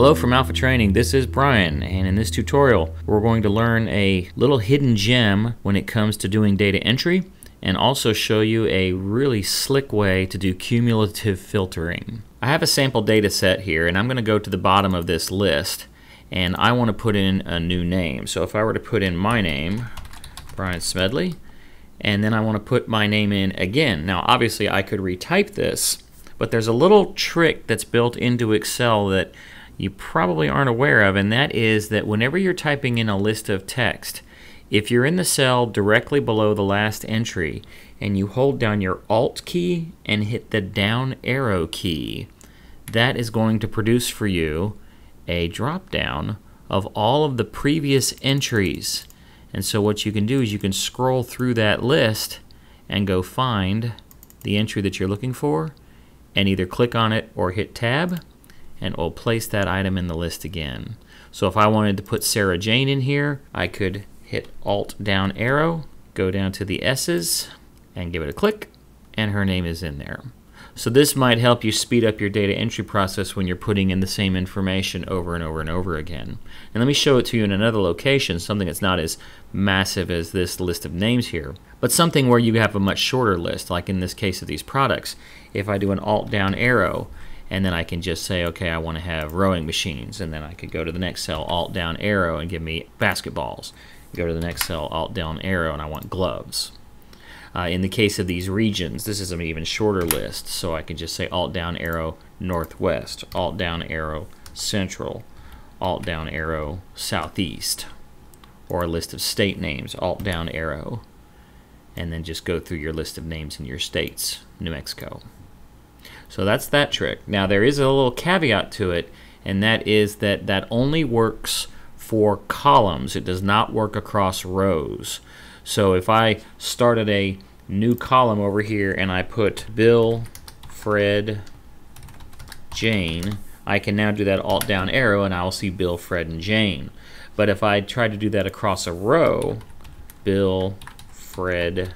Hello from Alpha Training, this is Brian, and in this tutorial we're going to learn a little hidden gem when it comes to doing data entry, and also show you a really slick way to do cumulative filtering. I have a sample data set here, and I'm going to go to the bottom of this list, and I want to put in a new name. So if I were to put in my name, Brian Smedley, and then I want to put my name in again. Now obviously I could retype this, but there's a little trick that's built into Excel that you probably aren't aware of, and that is that whenever you're typing in a list of text, if you're in the cell directly below the last entry and you hold down your Alt key and hit the down arrow key, that is going to produce for you a drop down of all of the previous entries. And so what you can do is you can scroll through that list and go find the entry that you're looking for and either click on it or hit tab, and it will place that item in the list again. So if I wanted to put Sarah Jane in here, I could hit Alt down arrow, go down to the S's and give it a click, and her name is in there. So this might help you speed up your data entry process when you're putting in the same information over and over and over again. And let me show it to you in another location, something that's not as massive as this list of names here, but something where you have a much shorter list, like in this case of these products. If I do an Alt down arrow, and then I can just say, okay, I want to have rowing machines, and then I could go to the next cell, Alt down arrow, and give me basketballs. Go to the next cell, Alt down arrow, and I want gloves. In the case of these regions, this is an even shorter list, so I can just say Alt down arrow northwest, Alt down arrow central, Alt down arrow southeast, or a list of state names, Alt down arrow, and then just go through your list of names in your states, New Mexico. So that's that trick. Now there is a little caveat to it, and that is that that only works for columns. It does not work across rows. So if I started a new column over here and I put Bill, Fred, Jane, I can now do that Alt down arrow and I will see Bill, Fred, and Jane. But if I try to do that across a row, Bill, Fred,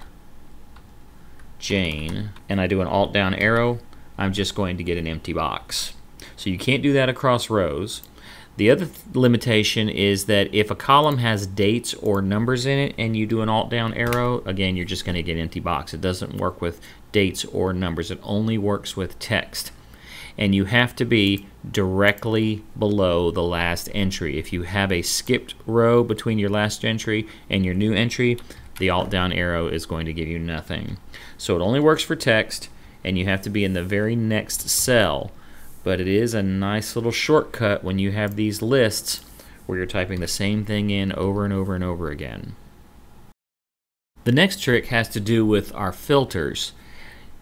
Jane, and I do an Alt down arrow, I'm just going to get an empty box. So you can't do that across rows. The other limitation is that if a column has dates or numbers in it and you do an Alt down arrow, again, you're just going to get an empty box. It doesn't work with dates or numbers. It only works with text. And you have to be directly below the last entry. If you have a skipped row between your last entry and your new entry, the Alt down arrow is going to give you nothing. So it only works for text, and you have to be in the very next cell. But it is a nice little shortcut when you have these lists where you're typing the same thing in over and over and over again. The next trick has to do with our filters.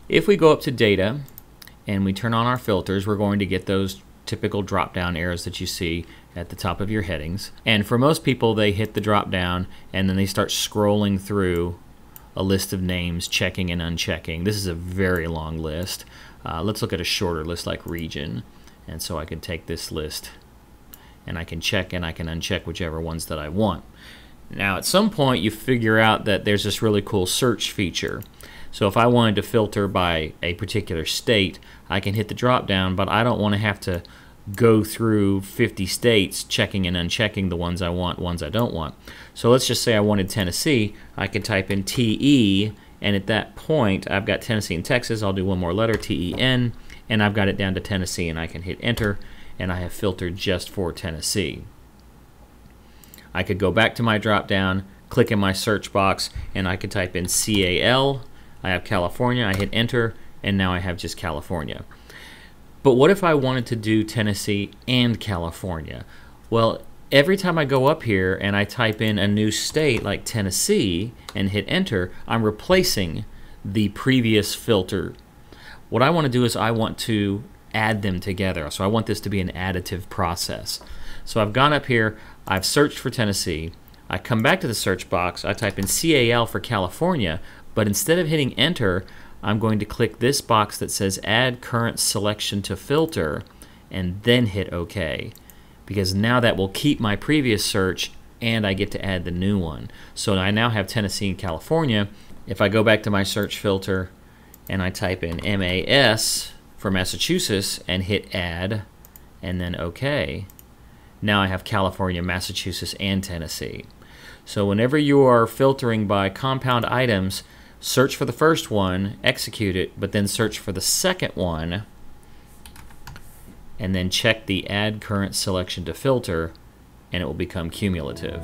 If we go up to data and we turn on our filters, we're going to get those typical drop down arrows that you see at the top of your headings. And for most people, they hit the drop down and then they start scrolling through a list of names, checking and unchecking. This is a very long list. Let's look at a shorter list like region. And so I can take this list and I can check and I can uncheck whichever ones that I want. Now at some point you figure out that there's this really cool search feature. So if I wanted to filter by a particular state, I can hit the drop down, but I don't want to have to go through 50 states checking and unchecking the ones I want, ones I don't want. So let's just say I wanted Tennessee. I can type in TE, and at that point I've got Tennessee and Texas. I'll do one more letter, TEN, and I've got it down to Tennessee, and I can hit enter, and I have filtered just for Tennessee. I could go back to my drop down, click in my search box, and I could type in CAL. I have California, I hit enter, and now I have just California. But what if I wanted to do Tennessee and California? Well, every time I go up here and I type in a new state like Tennessee and hit enter, I'm replacing the previous filter. What I want to do is I want to add them together. So I want this to be an additive process. So I've gone up here, I've searched for Tennessee, I come back to the search box, I type in CAL for California, but instead of hitting enter, I'm going to click this box that says add current selection to filter and then hit OK, because now that will keep my previous search and I get to add the new one. So I now have Tennessee and California. If I go back to my search filter and I type in MAS for Massachusetts and hit add and then OK, Now I have California, Massachusetts, and Tennessee. So whenever you are filtering by compound items, search for the first one, execute it, but then search for the second one, and then check the Add Current Selection to Filter, and it will become cumulative.